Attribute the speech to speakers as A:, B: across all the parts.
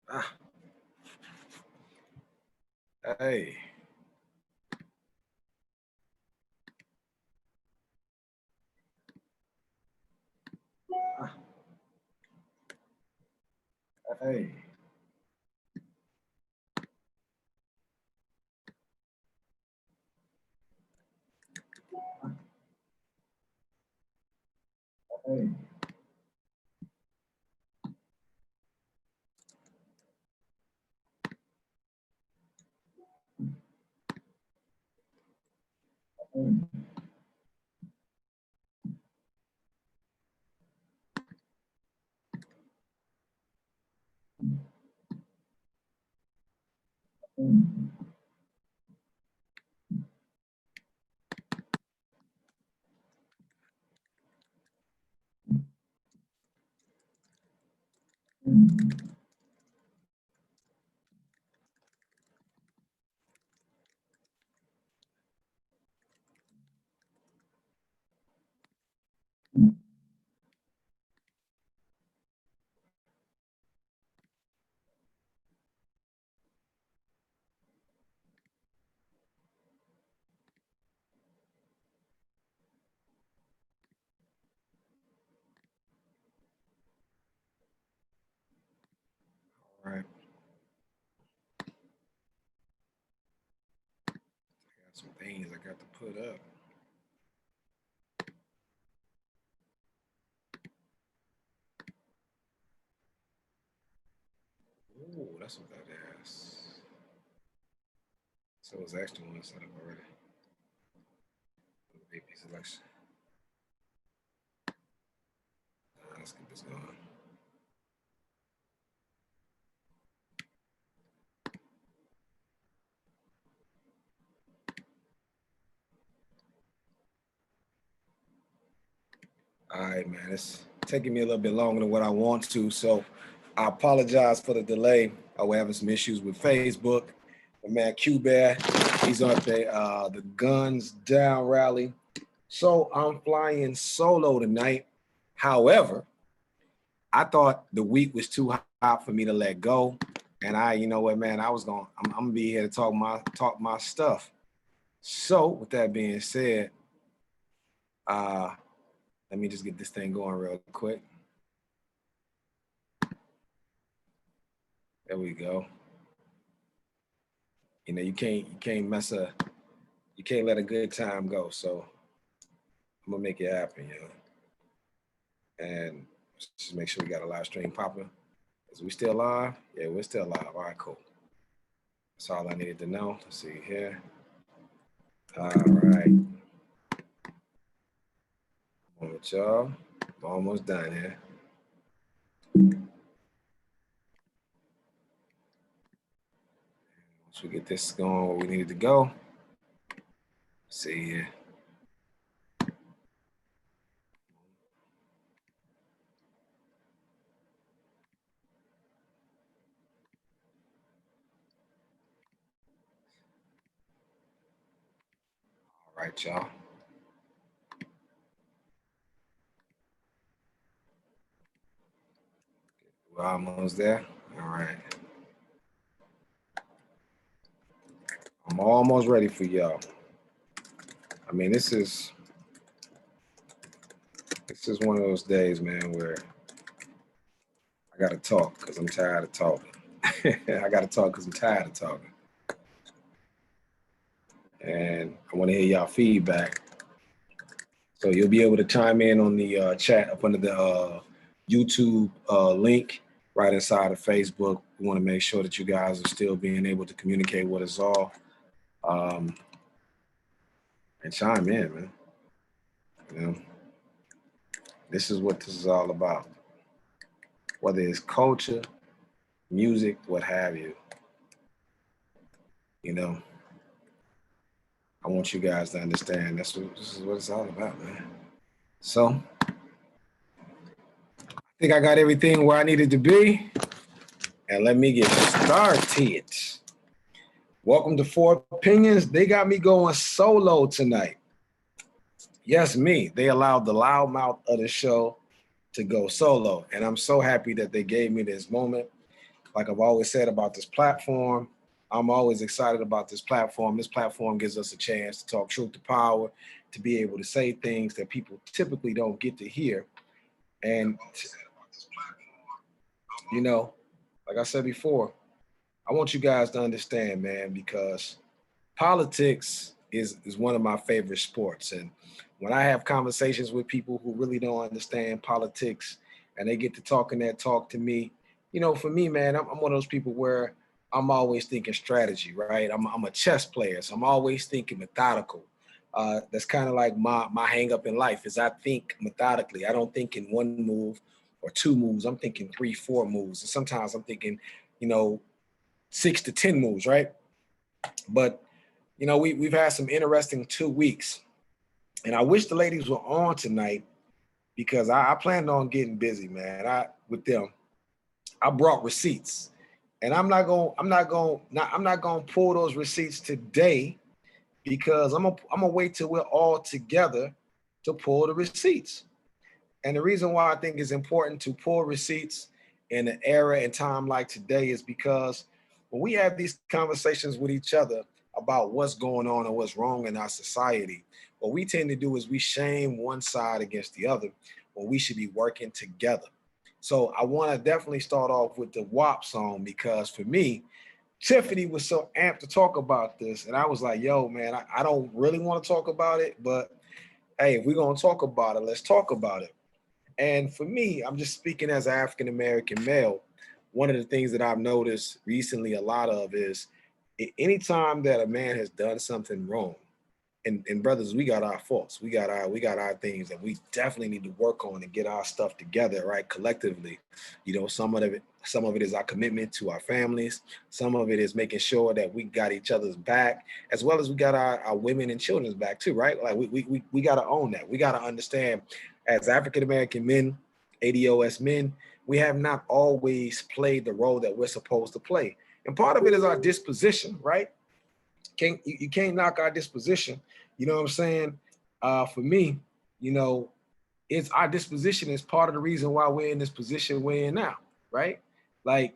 A: Ah, hey. Ah, hey. Hey. All right. I got some things I got to put up. Ooh, that's what that is. So it's extra one set up already. AP selection. Let's get this going. All right, man. It's taking me a little bit longer than what I want to, so I apologize for the delay. We're having some issues with Facebook. My man Q Bear, he's on the Guns Down rally. So I'm flying solo tonight. However, I thought the week was too hot for me to let go. And you know what, man, I'm gonna be here to talk my stuff. So with that being said, let me just get this thing going real quick. There we go. You know, you can't you can't let a good time go. So I'm gonna make it happen, you know. And just make sure we got a live stream popping. Is we still live? Yeah, we're still live. All right, cool. That's all I needed to know. Let's see here. All right. On with y'all. I'm almost done here. Once we get this going where we needed to go. Let's see here. All right, y'all. We're almost there. All right. I'm almost ready for y'all. I mean, this is one of those days, man, where I gotta talk because I'm tired of talking. I gotta talk because I'm tired of talking. And I want to hear y'all feedback. So you'll be able to chime in on the chat up under the YouTube link right inside of Facebook. We want to make sure that you guys are still being able to communicate with us all. And chime in, man. You know, this is what this is all about. Whether it's culture, music, what have you. You know, I want you guys to understand this is what it's all about, man. So I think I got everything where I needed to be. And let me get started. Welcome to Four Opinions. They got me going solo tonight. Yes, me. They allowed the loudmouth of the show to go solo. And I'm so happy that they gave me this moment. like I've always said about this platform, I'm always excited about this platform. This platform gives us a chance to talk truth to power, to be able to say things that people typically don't get to hear. And, you know, like I said before, I want you guys to understand, man, because politics is one of my favorite sports. And when I have conversations with people who really don't understand politics and they get to talking that talk to me, you know, for me, man, I'm one of those people where I'm always thinking strategy, right? I'm a chess player, so I'm always thinking methodical. That's kind of like my hang up in life is I think methodically. I don't think in one move or two moves. I'm thinking three, four moves. And sometimes I'm thinking, you know, 6 to 10 moves, right? But you know, we've had some interesting 2 weeks, and I wish the ladies were on tonight because I planned on getting busy, man. With them, I brought receipts, and I'm not gonna pull those receipts today because I'm gonna wait till we're all together to pull the receipts. And the reason why I think it's important to pull receipts in an era and time like today is because when we have these conversations with each other about what's going on and what's wrong in our society, what we tend to do is we shame one side against the other when we should be working together. So I want to definitely start off with the WAP song because for me, Tiffany was so amped to talk about this. And I was like, yo, man, I don't really want to talk about it, but hey, if we're going to talk about it, let's talk about it. And for me, I'm just speaking as an African American male. One of the things that I've noticed recently a lot of is anytime that a man has done something wrong, and brothers, we got our faults, we got our things that we definitely need to work on and get our stuff together, right? Collectively, you know, some of it is our commitment to our families. Some of it is making sure that we got each other's back, as well as we got our women and children's back too, right? Like we got to own that. We got to understand as African American men, ADOS men, we have not always played the role that we're supposed to play. And part of it is our disposition, right? You can't knock our disposition. You know what I'm saying? For me, you know, it's our disposition is part of the reason why we're in this position we're in now, right? Like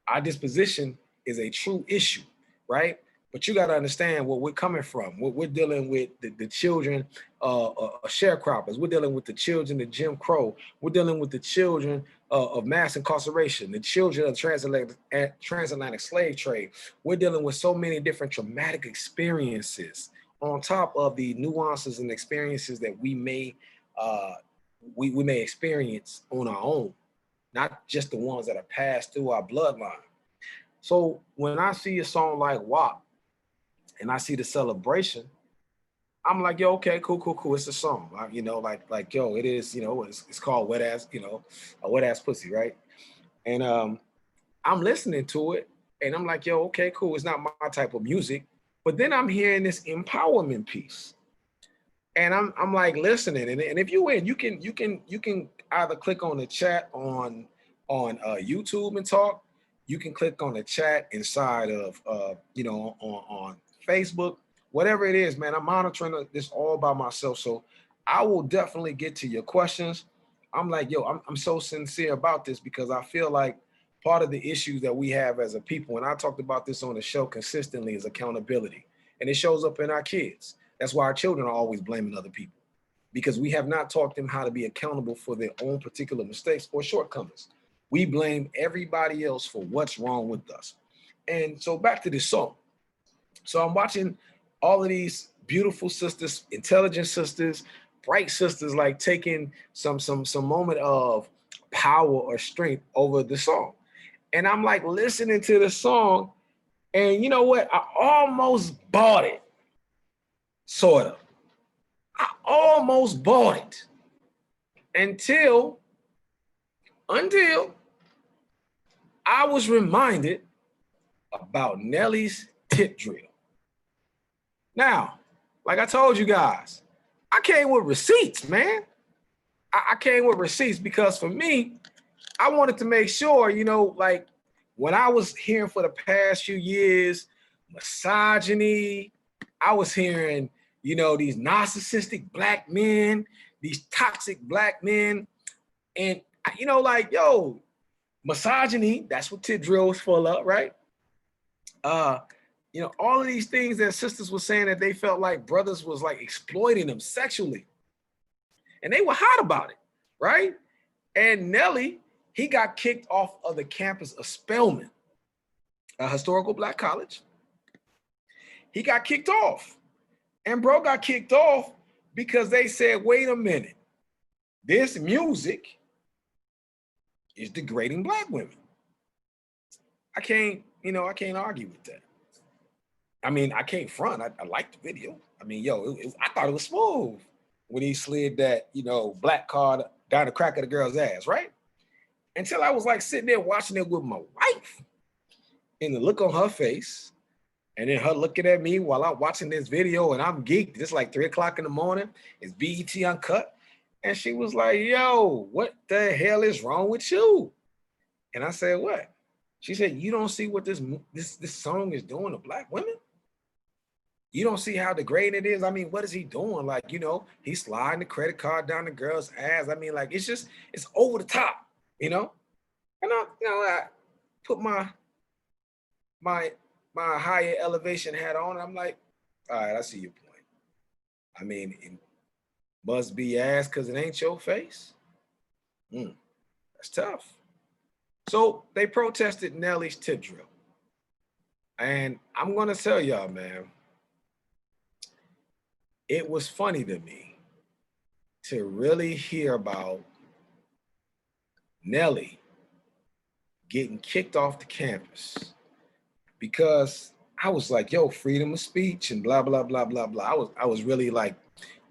A: our disposition is a true issue, right? But you got to understand what we're coming from. We're dealing with the children sharecroppers. We're dealing with the children of Jim Crow. We're dealing with the children of mass incarceration, the children of transatlantic slave trade. We're dealing with so many different traumatic experiences on top of the nuances and experiences that we may experience on our own, not just the ones that are passed through our bloodline. So when I see a song like WAP and I see the celebration, I'm like, yo, okay, cool. It's a song, you know, like yo, it is, you know, it's called Wet Ass, you know, a Wet Ass Pussy, right? And I'm listening to it, and I'm like, yo, okay, cool. It's not my type of music, but then I'm hearing this empowerment piece, and I'm like listening, and if you win, you can either click on the chat on YouTube and talk. You can click on the chat inside of you know on Facebook, whatever it is, man. I'm monitoring this all by myself, so I will definitely get to your questions. I'm like, yo, I'm so sincere about this because I feel like part of the issues that we have as a people, and I talked about this on the show consistently, is accountability, and it shows up in our kids. That's why our children are always blaming other people because we have not taught them how to be accountable for their own particular mistakes or shortcomings. We blame everybody else for what's wrong with us. And so back to this song. So I'm watching all of these beautiful sisters, intelligent sisters, bright sisters, like taking some moment of power or strength over the song. And I'm like listening to the song, and you know what? I almost bought it, sort of. I almost bought it until I was reminded about Nelly's tip drill. Now, like I told you guys, I came with receipts, man. I came with receipts because for me, I wanted to make sure, you know, like when I was hearing for the past few years, misogyny, I was hearing, you know, these narcissistic black men, these toxic black men. And, you know, like, yo, Misogyny, that's what Tip Drill was full of, right? You know, all of these things that sisters were saying that they felt like brothers was like exploiting them sexually. And they were hot about it, right? And Nelly, he got kicked off of the campus of Spelman, a historical black college. He got kicked off. And bro got kicked off because they said, wait a minute, this music is degrading black women. I can't argue with that. I mean, I can't front. I liked the video. I mean, yo, I thought it was smooth when he slid that, you know, black card down the crack of the girl's ass, right? Until I was like sitting there watching it with my wife, and the look on her face, and then her looking at me while I'm watching this video, and I'm geeked. It's like 3 o'clock in the morning. It's BET Uncut. And she was like, yo, what the hell is wrong with you? And I said, what? She said, you don't see what this song is doing to black women? You don't see how degrading it is? I mean, what is he doing? Like, you know, he's sliding the credit card down the girl's ass. I mean, like, it's over the top, you know? And I put my higher elevation hat on, and I'm like, all right, I see your point. I mean, it must be ass because it ain't your face. That's tough. So they protested Nelly's Tip Drill. And I'm gonna tell y'all, man, it was funny to me to really hear about Nelly getting kicked off the campus, because I was like, yo, freedom of speech and blah, blah, blah, blah, blah. I was really like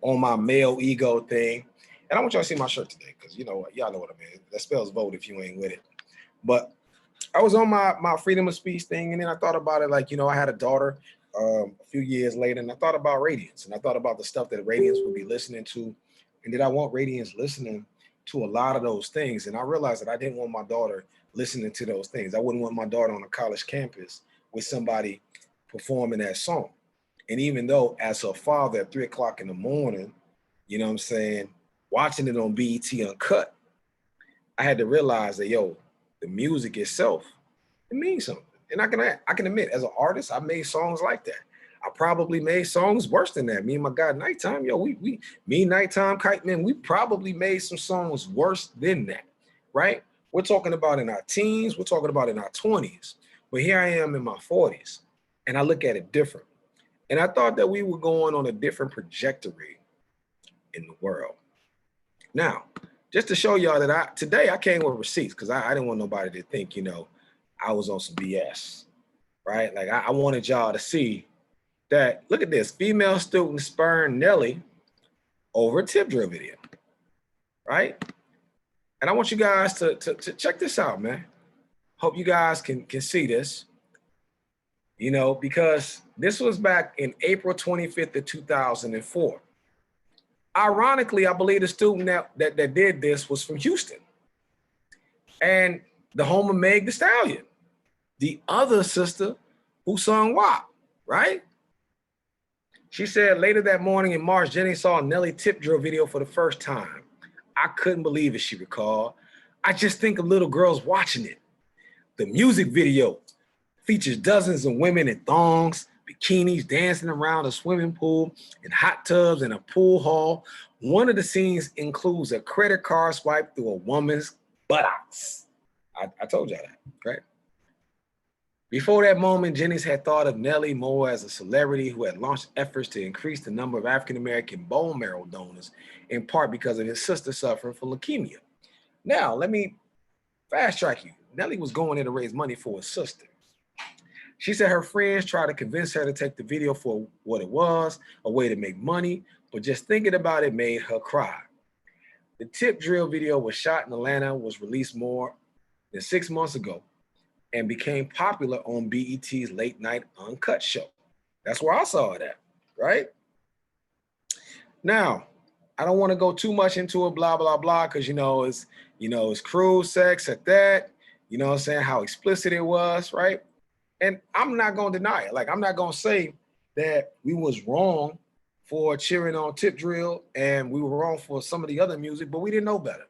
A: on my male ego thing. And I want y'all to see my shirt today, because you know, y'all know what I mean. That spells vote if you ain't with it. But I was on my freedom of speech thing, and then I thought about it like, you know, I had a daughter a few years later, and I thought about Radiance, and I thought about the stuff that Radiance would be listening to, and did I want Radiance listening to a lot of those things? And I realized that I didn't want my daughter listening to those things. I wouldn't want my daughter on a college campus with somebody performing that song. And even though as her father at 3 o'clock in the morning, you know what I'm saying, watching it on BET Uncut, I had to realize that, yo, the music itself, it means something. And I can admit, as an artist, I made songs like that. I probably made songs worse than that. Me and my guy Nighttime, yo, me, Nighttime, Kite Man, we probably made some songs worse than that, right? We're talking about in our teens, we're talking about in our 20s. But here I am in my 40s, and I look at it different. And I thought that we were going on a different trajectory in the world. Now, just to show y'all that today I came with receipts, because I didn't want nobody to think, you know, I was on some BS, right? Like I wanted y'all to see that, look at this, female student spurned Nelly over a Tip Drill video, right? And I want you guys to check this out, man. Hope you guys can see this, you know, because this was back in April 25th of 2004. Ironically, I believe the student that did this was from Houston, and the home of Meg Thee Stallion, the other sister who sung WAP, right? She said later that morning in March, Jenny saw a Nelly Tip Drill video for the first time. I couldn't believe it, she recalled. I just think of little girls watching it. The music video features dozens of women in thongs, bikinis, dancing around a swimming pool, in hot tubs, and a pool hall. One of the scenes includes a credit card swipe through a woman's buttocks. I told y'all that, right? Before that moment, Jennings had thought of Nelly more as a celebrity who had launched efforts to increase the number of African-American bone marrow donors, in part because of his sister suffering from leukemia. Now, let me fast track you. Nelly was going there to raise money for his sister. She said her friends tried to convince her to take the video for what it was, a way to make money, but just thinking about it made her cry. The Tip Drill video was shot in Atlanta, was released more than 6 months ago, and became popular on BET's Late Night Uncut show. That's where I saw it at, right? Now, I don't want to go too much into it, blah, blah, blah, because it's crude sex at that, you know what I'm saying, how explicit it was, right? And I'm not gonna deny it. Like, I'm not gonna say that we was wrong for cheering on Tip Drill and we were wrong for some of the other music, but we didn't know better.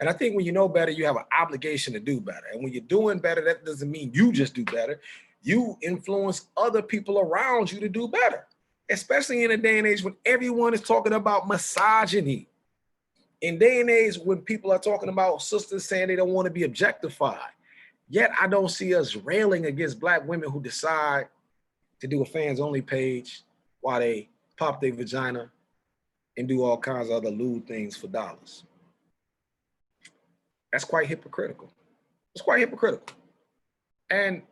A: And I think when you know better, you have an obligation to do better. And when you're doing better, that doesn't mean you just do better. You influence other people around you to do better, especially in a day and age when everyone is talking about misogyny. In day and age when people are talking about sisters saying they don't want to be objectified. Yet I don't see us railing against Black women who decide to do a fans only page while they pop their vagina and do all kinds of other lewd things for dollars. That's quite hypocritical. It's quite hypocritical. And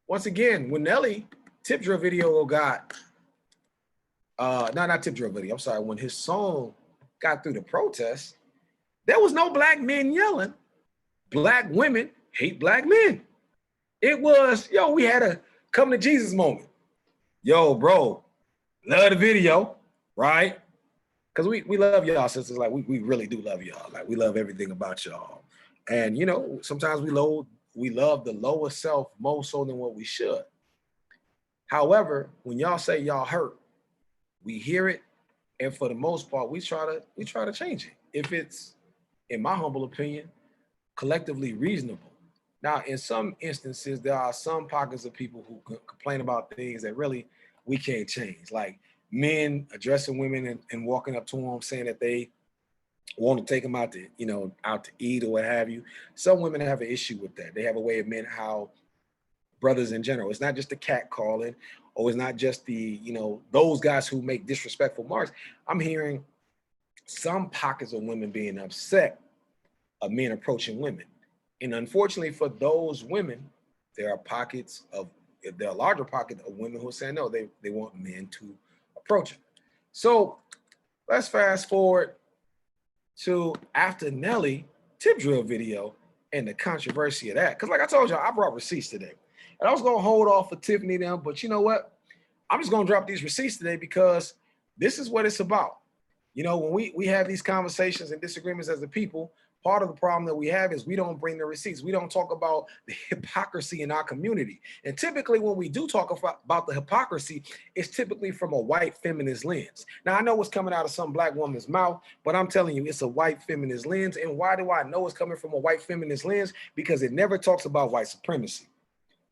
A: once again, when Nelly tip drill video got, not tip drill video, I'm sorry, when his song got through the protest, there was no Black men yelling, Black women hate Black men. It was, yo, we had a come to Jesus moment. Yo, bro, love the video, right? Because we love y'all, sisters. Like, we really do love y'all. Like, we love everything about y'all. And, you know, sometimes we love the lower self more so than what we should. However, when y'all say y'all hurt, we hear it. And for the most part, we try to change it. If it's, in my humble opinion, collectively reasonable. Now, in some instances, there are some pockets of people who complain about things that really we can't change. Like men addressing women and walking up to them saying that they want to take them out to, you know, out to eat or what have you. Some women have an issue with that. They have a way of men how brothers in general. It's not just the cat calling, or it's not just the, you know, those guys who make disrespectful remarks. I'm hearing some pockets of women being upset of men approaching women. And unfortunately for those women, there are larger pockets of women who are saying no, they want men to approach them. So let's fast forward to after Nelly tip drill video and the controversy of that. Because like I told y'all, I brought receipts today. And I was gonna hold off for Tiffany them, but you know what? I'm just gonna drop these receipts today because this is what it's about. You know, when we have these conversations and disagreements as a people, part of the problem that we have is we don't bring the receipts. We don't talk about the hypocrisy in our community. And typically when we do talk about the hypocrisy, it's typically from a white feminist lens. Now, I know what's coming out of some Black woman's mouth, but I'm telling you, it's a white feminist lens. And why do I know it's coming from a white feminist lens? Because it never talks about white supremacy.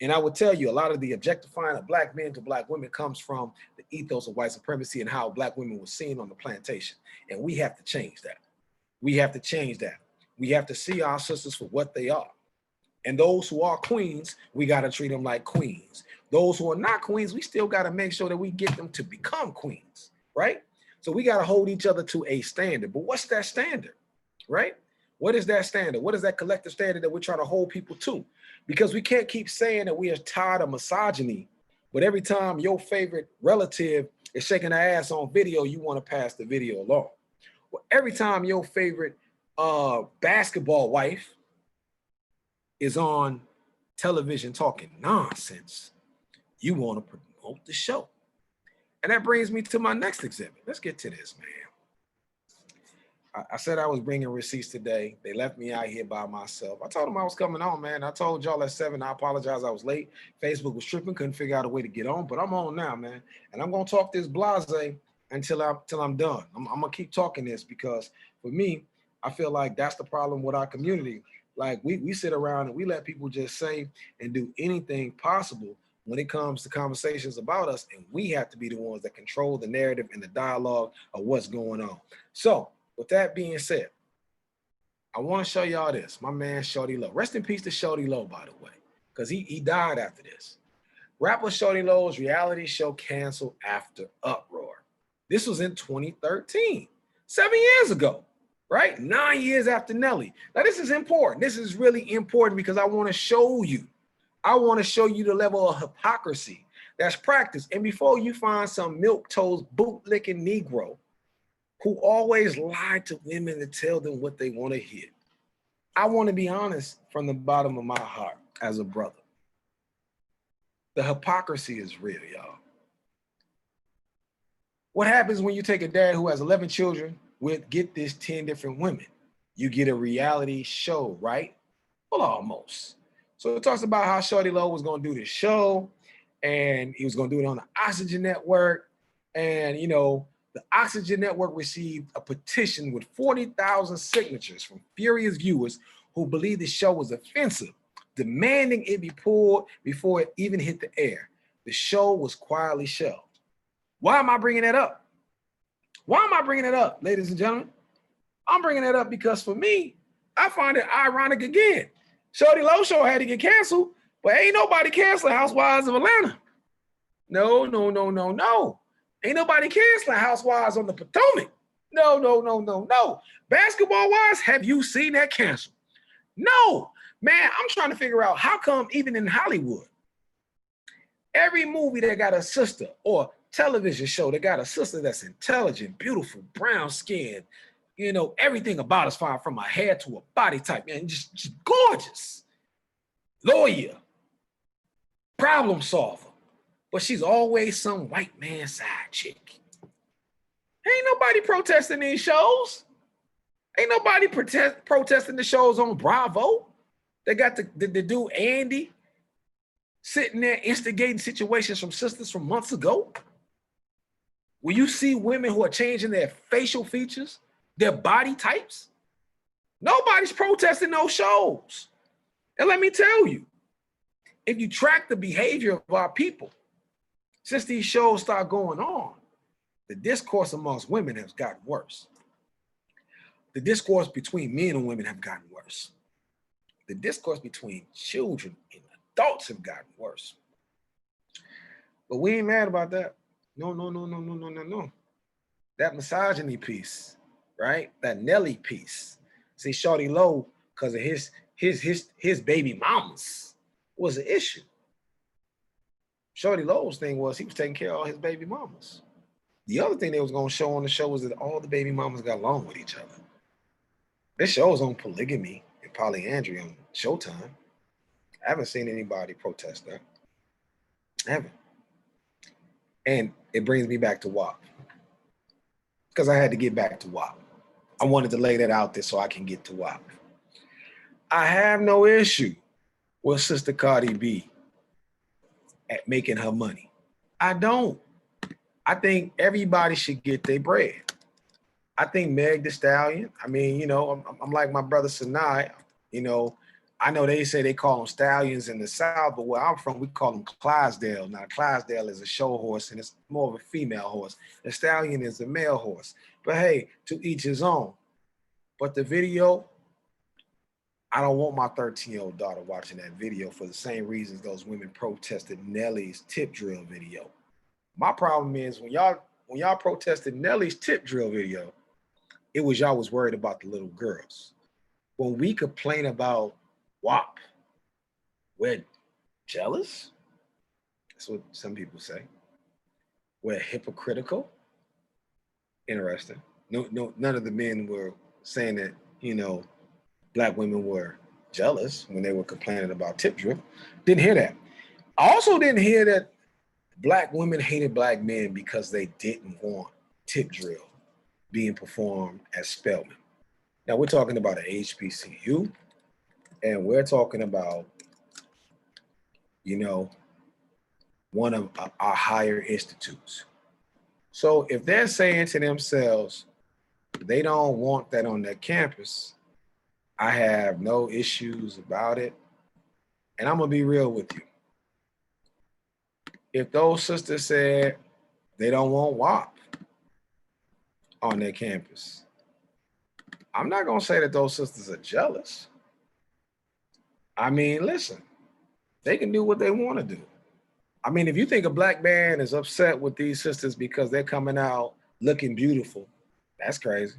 A: And I would tell you, a lot of the objectifying of Black men to Black women comes from the ethos of white supremacy and how Black women were seen on the plantation. And we have to change that. We have to change that. We have to see our sisters for what they are. And those who are queens, we got to treat them like queens. Those who are not queens, we still got to make sure that we get them to become queens, right? So we got to hold each other to a standard. But what's that standard, right? What is that standard? What is that collective standard that we're trying to hold people to? Because we can't keep saying that we are tired of misogyny, but every time your favorite relative is shaking her ass on video, you want to pass the video along. Well, every time your favorite basketball wife is on television talking nonsense, you want to promote the show. And that brings me to my next exhibit. Let's get to this, man. I said I was bringing receipts today. They left me out here by myself. I told them I was coming on, man. I told y'all at 7, I apologize, I was late. Facebook was tripping, couldn't figure out a way to get on, but I'm on now, man. And I'm gonna talk this blase until I'm done. I'm gonna keep talking this because for me, I feel like that's the problem with our community. Like we sit around and we let people just say and do anything possible when it comes to conversations about us, and we have to be the ones that control the narrative and the dialogue of what's going on. So with that being said, I want to show y'all this. My man Shawty Lo. Rest in peace to Shawty Lo, by the way, because he died after this. Rapper Shawty Lo's reality show canceled after uproar. This was in 2013, 7 years ago, right? 9 years after Nelly. Now this is important. This is really important because I want to show you. I want to show you the level of hypocrisy that's practiced. And before you find some milquetoast bootlicking Negro who always lie to women to tell them what they want to hear, I want to be honest from the bottom of my heart as a brother. The hypocrisy is real, y'all. What happens when you take a dad who has 11 children with, get this, 10 different women? You get a reality show, right? Well, almost. So it talks about how Shawty Lo was going to do this show and he was going to do it on the Oxygen Network. And, you know, The Oxygen Network received a petition with 40,000 signatures from furious viewers who believed the show was offensive, demanding it be pulled before it even hit the air. The show was quietly shelved. Why am I bringing that up? Why am I bringing it up, ladies and gentlemen? I'm bringing it up because for me, I find it ironic again. Shorty Low Show had to get canceled, but ain't nobody canceling Housewives of Atlanta. No, no, no, no, no. Ain't nobody canceling Housewives on the Potomac. No, no, no, no, no. Basketball-wise, have you seen that cancel? No. Man, I'm trying to figure out how come even in Hollywood, every movie that got a sister or television show that got a sister that's intelligent, beautiful, brown skin, you know, everything about us fine from her hair to her body type, man, just gorgeous. Lawyer, problem solver. But she's always some white man side chick. Ain't nobody protesting these shows. Ain't nobody protesting the shows on Bravo. They got the dude Andy sitting there instigating situations from sisters from months ago. Will you see women who are changing their facial features, their body types? Nobody's protesting those shows. And let me tell you, if you track the behavior of our people, since these shows start going on, the discourse amongst women has gotten worse. The discourse between men and women have gotten worse. The discourse between children and adults have gotten worse. But we ain't mad about that. No, no, no, no, no, no, no, no. That misogyny piece, right? That Nelly piece. See, Shorty Low, because of his baby mamas, was an issue. Shorty Low's thing was he was taking care of all his baby mamas. The other thing they was going to show on the show was that all the baby mamas got along with each other. This show is on polygamy and polyandry on Showtime. I haven't seen anybody protest that. I haven't. And it brings me back to WAP. Because I had to get back to WAP. I wanted to lay that out there so I can get to WAP. I have no issue with Sister Cardi B at making her money. I don't. I think everybody should get their bread. I think Meg Thee Stallion, I mean, you know, I'm like my brother Sinai, you know, I know they say they call them stallions in the South, but where I'm from, we call them Clydesdale. Now, Clydesdale is a show horse and it's more of a female horse. The stallion is a male horse. But hey, to each his own. But the video, I don't want my 13-year-old daughter watching that video for the same reasons those women protested Nelly's tip drill video. My problem is when y'all protested Nelly's tip drill video, it was y'all was worried about the little girls. When we complain about WAP, we're jealous. That's what some people say. We're hypocritical. Interesting. No, none of the men were saying that, you know, Black women were jealous when they were complaining about tip drill. Didn't hear that. I also didn't hear that Black women hated Black men because they didn't want tip drill being performed at Spelman. Now we're talking about an HBCU, and we're talking about, you know, one of our higher institutes. So if they're saying to themselves, they don't want that on their campus, I have no issues about it. And I'm gonna be real with you. If those sisters said they don't want WAP on their campus, I'm not gonna say that those sisters are jealous. I mean, listen, they can do what they want to do. I mean, if you think a Black man is upset with these sisters because they're coming out looking beautiful, that's crazy.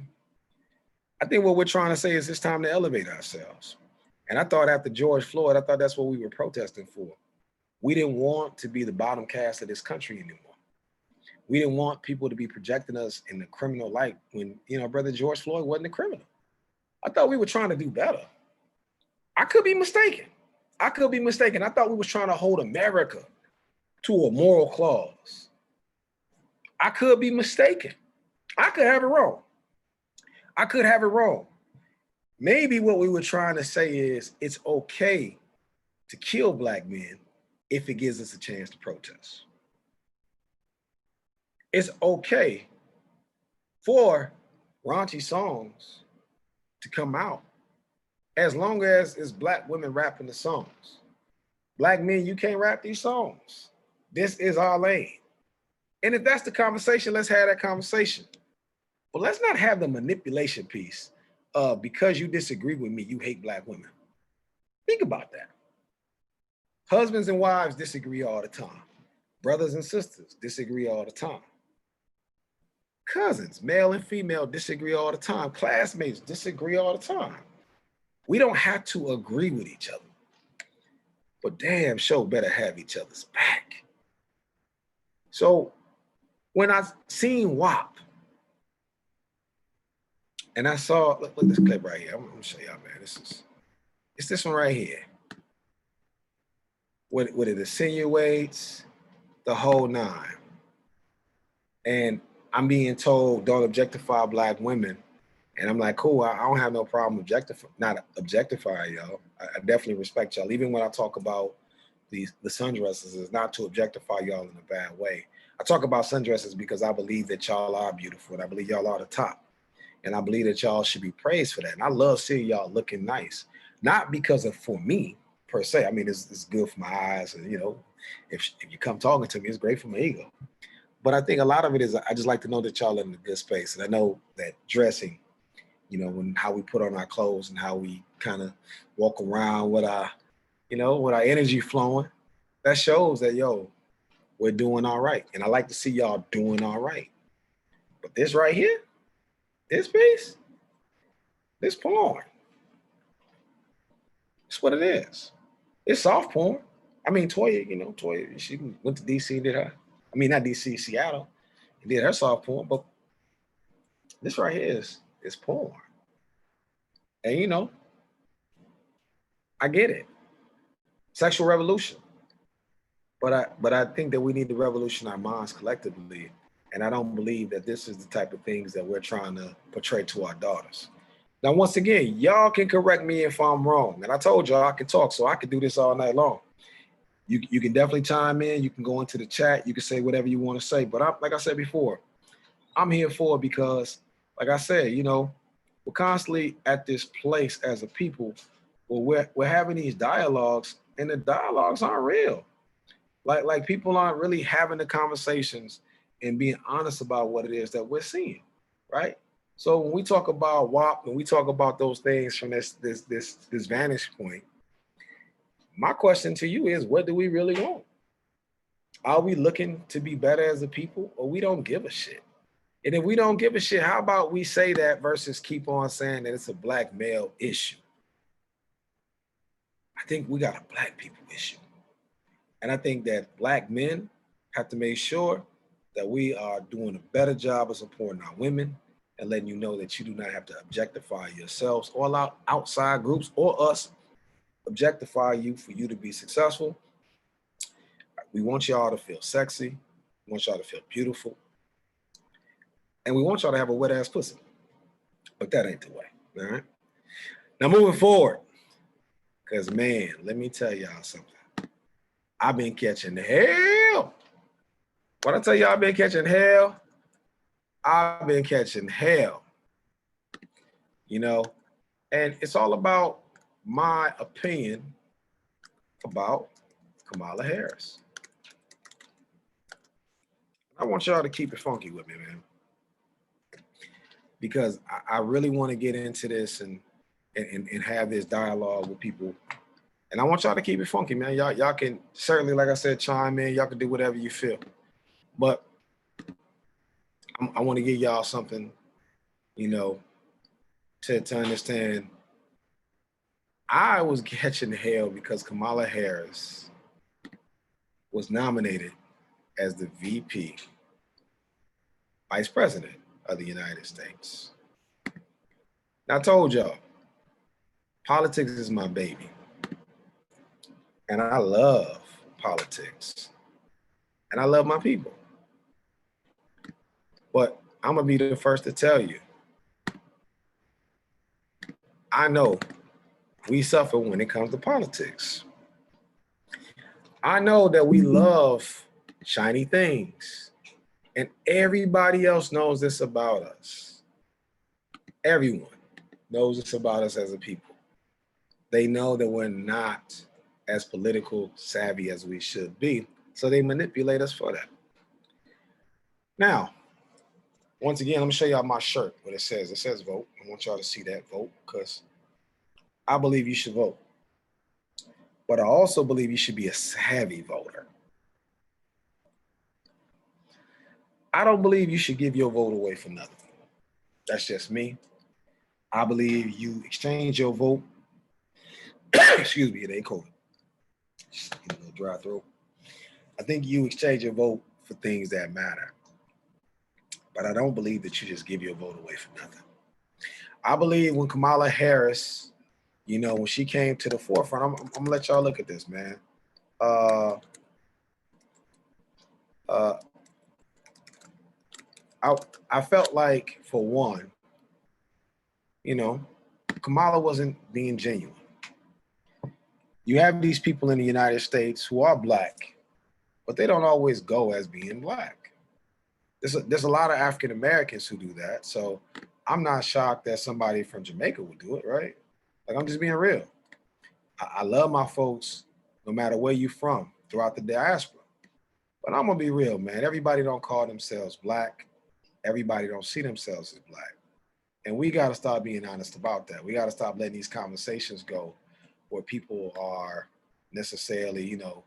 A: I think what we're trying to say is it's time to elevate ourselves. And I thought after George Floyd, I thought that's what we were protesting for. We didn't want to be the bottom caste of this country anymore. We didn't want people to be projecting us in the criminal light when, you know, brother George Floyd wasn't a criminal. I thought we were trying to do better. I could be mistaken. I could be mistaken. I thought we was trying to hold America to a moral clause. I could be mistaken. I could have it wrong. I could have it wrong. Maybe what we were trying to say is it's okay to kill Black men if it gives us a chance to protest. It's okay for raunchy songs to come out as long as it's black women rapping the songs. Black men, you can't rap these songs. This is our lane. And if that's the conversation, let's have that conversation. But let's not have the manipulation piece of because you disagree with me, you hate black women. Think about that. Husbands and wives disagree all the time. Brothers and sisters disagree all the time. Cousins, male and female, disagree all the time. Classmates disagree all the time. We don't have to agree with each other. But damn sure better have each other's back. So when I seen WAP, and I saw, look this clip right here. I'm gonna show y'all, man. It's this one right here. What it insinuates, the whole nine. And I'm being told don't objectify black women. And I'm like, cool, I don't have no problem not objectifying y'all. I definitely respect y'all. Even when I talk about the sundresses, is not to objectify y'all in a bad way. I talk about sundresses because I believe that y'all are beautiful and I believe y'all are the top. And I believe that y'all should be praised for that. And I love seeing y'all looking nice. Not because of for me per se. I mean, it's good for my eyes. And, you know, if you come talking to me, it's great for my ego. But I think a lot of it is I just like to know that y'all are in a good space. And I know that dressing, you know, and how we put on our clothes and how we kind of walk around with our, you know, with our energy flowing, that shows that, yo, we're doing all right. And I like to see y'all doing all right. But this right here, this piece, this porn. That's what it is. It's soft porn. I mean, Toya, you know, Toya, she went to DC and did her, I mean, not DC, Seattle, and did her soft porn, but this right here is porn. And you know, I get it. Sexual revolution. But I think that we need to revolution our minds collectively. And I don't believe that this is the type of things that we're trying to portray to our daughters. Now, once again, y'all can correct me if I'm wrong. And I told y'all I can talk, so I can do this all night long. You can definitely chime in. You can go into the chat. You can say whatever you want to say. But like I said before, I'm here for it because, like I said, you know, we're constantly at this place as a people where we're having these dialogues, and the dialogues aren't real. Like people aren't really having the conversations and being honest about what it is that we're seeing, right? So when we talk about WAP, when we talk about those things from this vantage point, my question to you is, what do we really want? Are we looking to be better as a people, or we don't give a shit? And if we don't give a shit, how about we say that versus keep on saying that it's a black male issue? I think we got a black people issue. And I think that black men have to make sure that we are doing a better job of supporting our women and letting you know that you do not have to objectify yourselves or allow outside groups or us objectify you for you to be successful. We want y'all to feel sexy. We want y'all to feel beautiful. And we want y'all to have a wet ass pussy. But that ain't the way, all right? Now moving forward, because man, let me tell y'all something. I've been catching hell. When I tell you I've been catching hell, I've been catching hell. You know, and it's all about my opinion about Kamala Harris. I want y'all to keep it funky with me, man. Because I really want to get into this and have this dialogue with people. And I want y'all to keep it funky, man. Y'all can certainly, like I said, chime in. Y'all can do whatever you feel. But I want to give y'all something, you know, to understand. I was catching hell because Kamala Harris was nominated as the VP, Vice President of the United States. Now, I told y'all, politics is my baby. And I love politics. And I love my people. But I'm going to be the first to tell you, I know we suffer when it comes to politics. I know that we love shiny things And everybody else knows this about us. Everyone knows this about us as a people. They know that we're not as political savvy as we should be, so they manipulate us for that. Now, once again, let me show y'all my shirt, what it says. It says vote. I want y'all to see that vote because I believe you should vote. But I also believe you should be a savvy voter. I don't believe you should give your vote away for nothing. That's just me. I believe you exchange your vote. Excuse me, it ain't COVID. Just a little dry throat. I think you exchange your vote for things that matter. But I don't believe that you just give your vote away for nothing. I believe when Kamala Harris, you know, when she came to the forefront, I'm gonna let y'all look at this, man. I felt like, for one, you know, Kamala wasn't being genuine. You have these people in the United States who are black, but they don't always go as being black. There's a lot of African Americans who do that. So I'm not shocked that somebody from Jamaica would do it, right? Like, I'm just being real. I love my folks, no matter where you're from, throughout the diaspora. But I'm gonna be real, man. Everybody don't call themselves black. Everybody don't see themselves as black. And we gotta start being honest about that. We gotta stop letting these conversations go where people are necessarily, you know,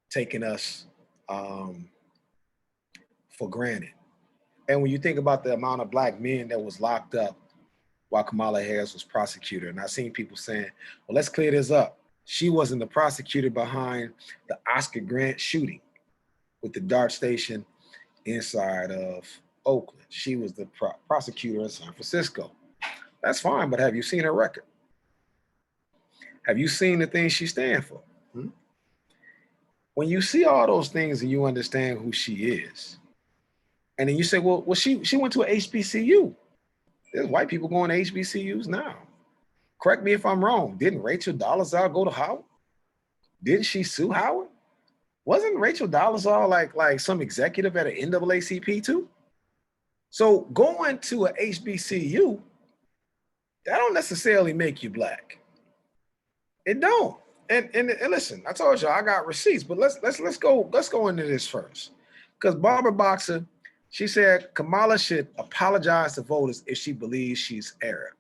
A: taking us for granted. And when you think about the amount of black men that was locked up while Kamala Harris was prosecutor, and I've seen people saying, well, let's clear this up. She wasn't the prosecutor behind the Oscar Grant shooting with the DART station inside of Oakland. She was the prosecutor in San Francisco. That's fine, but have you seen her record? Have you seen the things she stands for? When you see all those things and you understand who she is, and then you say, well, she went to an HBCU. There's white people going to HBCUs now. Correct me if I'm wrong. Didn't Rachel Dolezal go to Howard? Didn't she sue Howard? Wasn't Rachel Dolezal like some executive at an NAACP too? So going to a HBCU, that don't necessarily make you black. It don't. And listen, I told you I got receipts, but let's go into this first. Because Barbara Boxer, she said Kamala should apologize to voters if she believes she's Arab.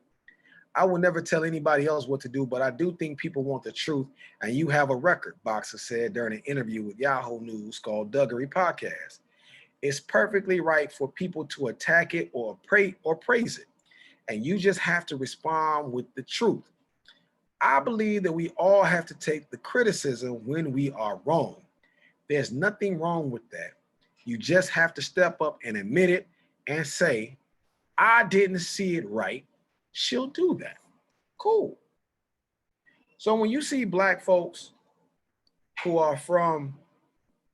A: I will never tell anybody else what to do, but I do think people want the truth, and you have a record, Boxer said during an interview with Yahoo News called Duggery Podcast. It's perfectly right for people to attack it or praise it, and you just have to respond with the truth. I believe that we all have to take the criticism when we are wrong. There's nothing wrong with that. You just have to step up and admit it and say, I didn't see it right. She'll do that. Cool. So when you see black folks who are from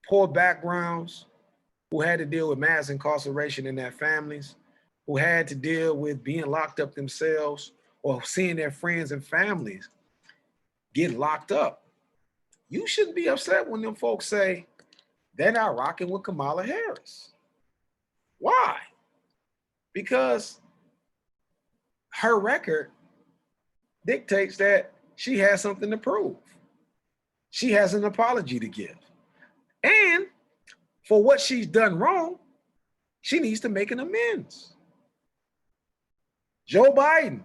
A: poor backgrounds, who had to deal with mass incarceration in their families, who had to deal with being locked up themselves or seeing their friends and families get locked up, you shouldn't be upset when them folks say they're not rocking with Kamala Harris. Why? Because her record dictates that she has something to prove. She has an apology to give. And for what she's done wrong, she needs to make an amends. Joe Biden.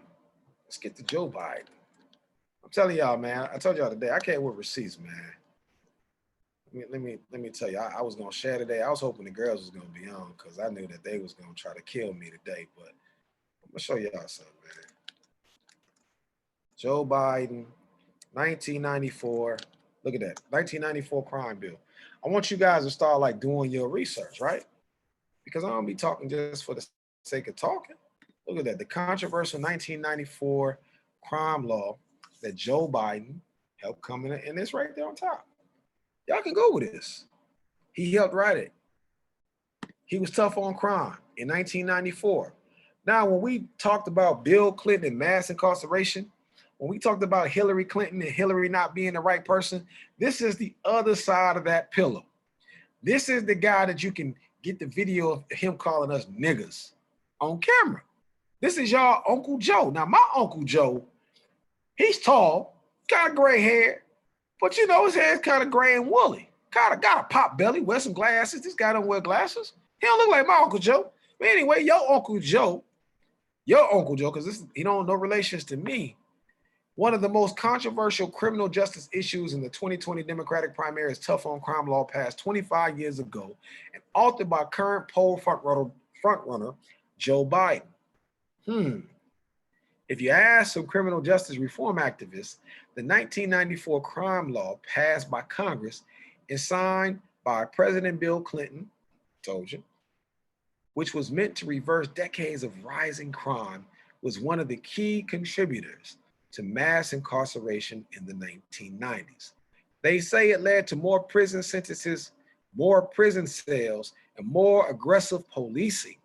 A: Let's get to Joe Biden. I'm telling y'all, man, I told y'all today, I came with receipts, man. Let me tell you, I was gonna share today. I was hoping the girls was gonna be on because I knew that they was gonna try to kill me today, but I'm gonna show y'all something, man. Joe Biden, 1994. Look at that, 1994 crime bill. I want you guys to start like doing your research, right? Because I don't be talking just for the sake of talking. Look at that, the controversial 1994 crime law that Joe Biden helped come in, and it's right there on top. Y'all can go with this. He helped write it. He was tough on crime in 1994. Now, when we talked about Bill Clinton and mass incarceration, when we talked about Hillary Clinton and Hillary not being the right person, this is the other side of that pillow. This is the guy that you can get the video of him calling us niggas on camera. This is y'all Uncle Joe. Now, my Uncle Joe, he's tall, kind of gray hair, but you know, his hair's kind of gray and woolly. Kind of got a pop belly, wear some glasses. This guy don't wear glasses. He don't look like my Uncle Joe. But anyway, your Uncle Joe, because he don't no relations to me. One of the most controversial criminal justice issues in the 2020 Democratic primary is tough on crime law passed 25 years ago and authored by current poll frontrunner Joe Biden. If you ask some criminal justice reform activists, the 1994 crime law passed by Congress and signed by President Bill Clinton, told you, which was meant to reverse decades of rising crime, was one of the key contributors to mass incarceration in the 1990s. They say it led to more prison sentences, more prison cells, and more aggressive policing,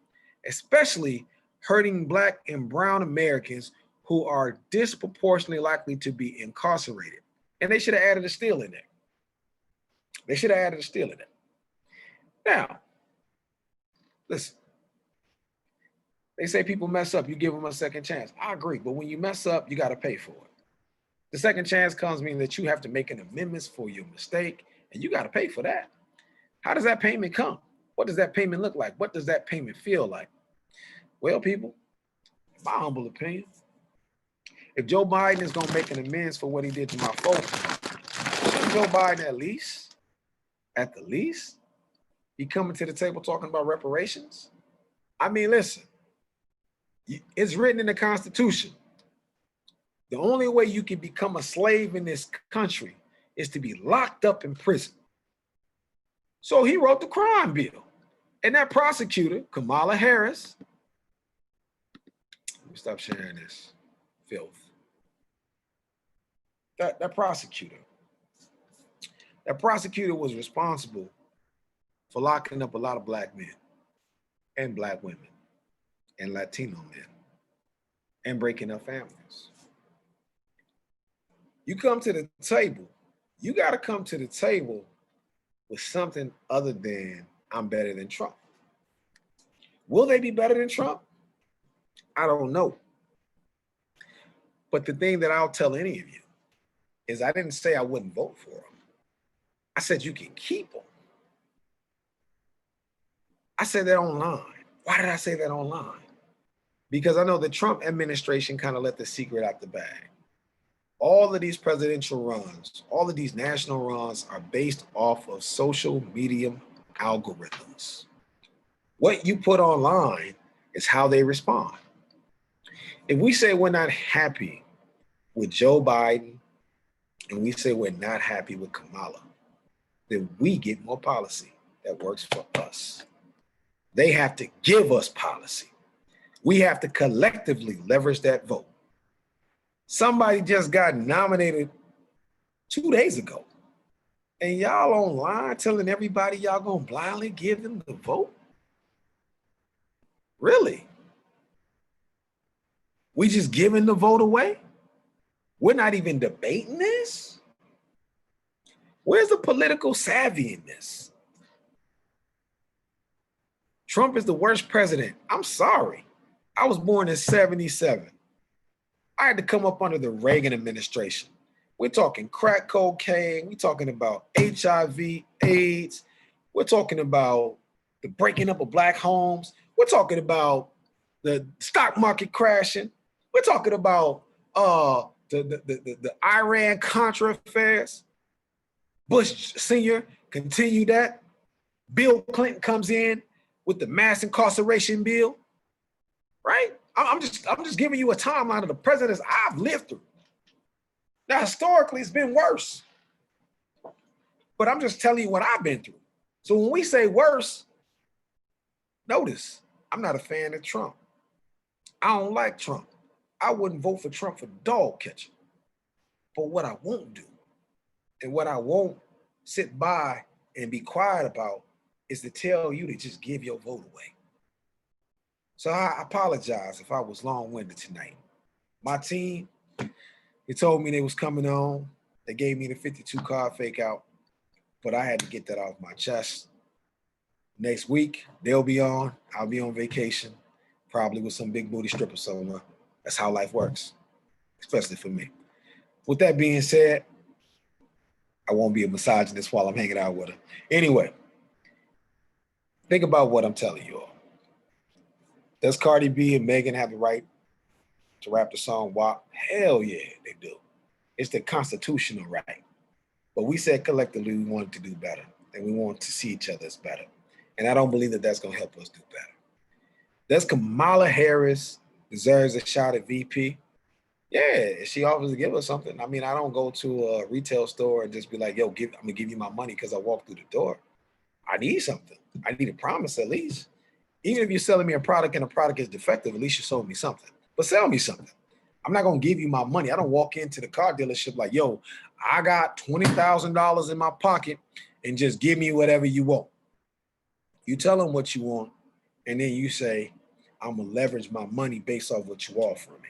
A: especially hurting Black and brown Americans who are disproportionately likely to be incarcerated. And they should have added a steal in there. Now, listen, they say people mess up, you give them a second chance. I agree, but when you mess up, you got to pay for it. The second chance comes meaning that you have to make an amendments for your mistake, and you got to pay for that. How does that payment come? What does that payment look like? What does that payment feel like? Well, people, in my humble opinion, if Joe Biden is going to make an amends for what he did to my folks, shouldn't Joe Biden at the least, be coming to the table talking about reparations? I mean, listen, it's written in the Constitution. The only way you can become a slave in this country is to be locked up in prison. So he wrote the crime bill. And that prosecutor, Kamala Harris, let me stop sharing this filth. That prosecutor was responsible for locking up a lot of Black men and Black women and Latino men and breaking up families. You come to the table, you got to come to the table with something other than I'm better than Trump. Will they be better than Trump? I don't know. But the thing that I'll tell any of you is I didn't say I wouldn't vote for him. I said you can keep him. I said that online. Why did I say that online? Because I know the Trump administration kind of let the secret out the bag. All of these presidential runs, all of these national runs are based off of social media algorithms. What you put online is how they respond. If we say we're not happy with Joe Biden and we say we're not happy with Kamala, then we get more policy that works for us. They have to give us policy. We have to collectively leverage that vote. Somebody just got nominated 2 days ago, and y'all online telling everybody y'all gonna blindly give them the vote? Really? We just giving the vote away? We're not even debating this? Where's the political savvy in this? Trump is the worst president. I'm sorry. I was born in 77. I had to come up under the Reagan administration. We're talking crack cocaine. We're talking about HIV, AIDS. We're talking about the breaking up of Black homes. We're talking about the stock market crashing. We're talking about the Iran-Contra affairs. Bush Sr. continued that. Bill Clinton comes in with the mass incarceration bill, right? I'm just giving you a timeline of the presidents I've lived through. Now, historically, it's been worse, but I'm just telling you what I've been through. So when we say worse, notice, I'm not a fan of Trump. I don't like Trump. I wouldn't vote for Trump for dog catching. But what I won't do and what I won't sit by and be quiet about is to tell you to just give your vote away. So I apologize if I was long-winded tonight. My team, they told me they was coming on. They gave me the 52 card fake out, but I had to get that off my chest. Next week, they'll be on. I'll be on vacation, probably with some big booty stripper somewhere. That's how life works, especially for me. With that being said, I won't be a misogynist while I'm hanging out with her. Anyway, think about what I'm telling you all. Does Cardi B and Megan have the right to rap the song WAP? Hell yeah, they do. It's the constitutional right. But we said collectively we wanted to do better and we want to see each other as better. And I don't believe that that's going to help us do better. Does Kamala Harris deserves a shot at VP? Yeah, she offers to give us something. I mean, I don't go to a retail store and just be like, yo, I'm gonna give you my money because I walked through the door. I need something. I need a promise at least. Even if you're selling me a product and the product is defective, at least you sold me something. But sell me something. I'm not gonna give you my money. I don't walk into the car dealership like, yo, I got $20,000 in my pocket and just give me whatever you want. You tell them what you want, and then you say, I'm gonna leverage my money based off what you offer me.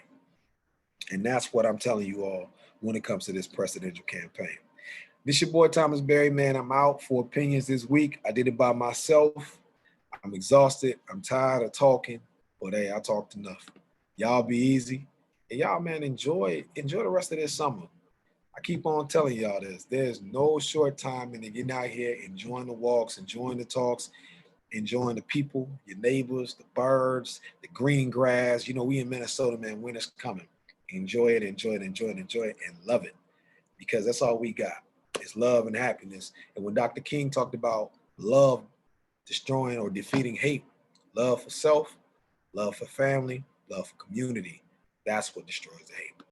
A: And that's what I'm telling you all when it comes to this presidential campaign. This your boy Thomas Berry, man. I'm out for opinions this week. I did it by myself. I'm exhausted. I'm tired of talking, but hey, I talked enough. Y'all be easy. And y'all, man, enjoy the rest of this summer. I keep on telling y'all this. There's no short time in getting out here, enjoying the walks, enjoying the talks, enjoying the people, your neighbors, the birds, the green grass. You know, we in Minnesota, man, winter's coming. Enjoy it, enjoy it, enjoy it, enjoy it, and love it. Because that's all we got. It's love and happiness. And when Dr. King talked about love destroying or defeating hate, love for self, love for family, love for community, that's what destroys the hate.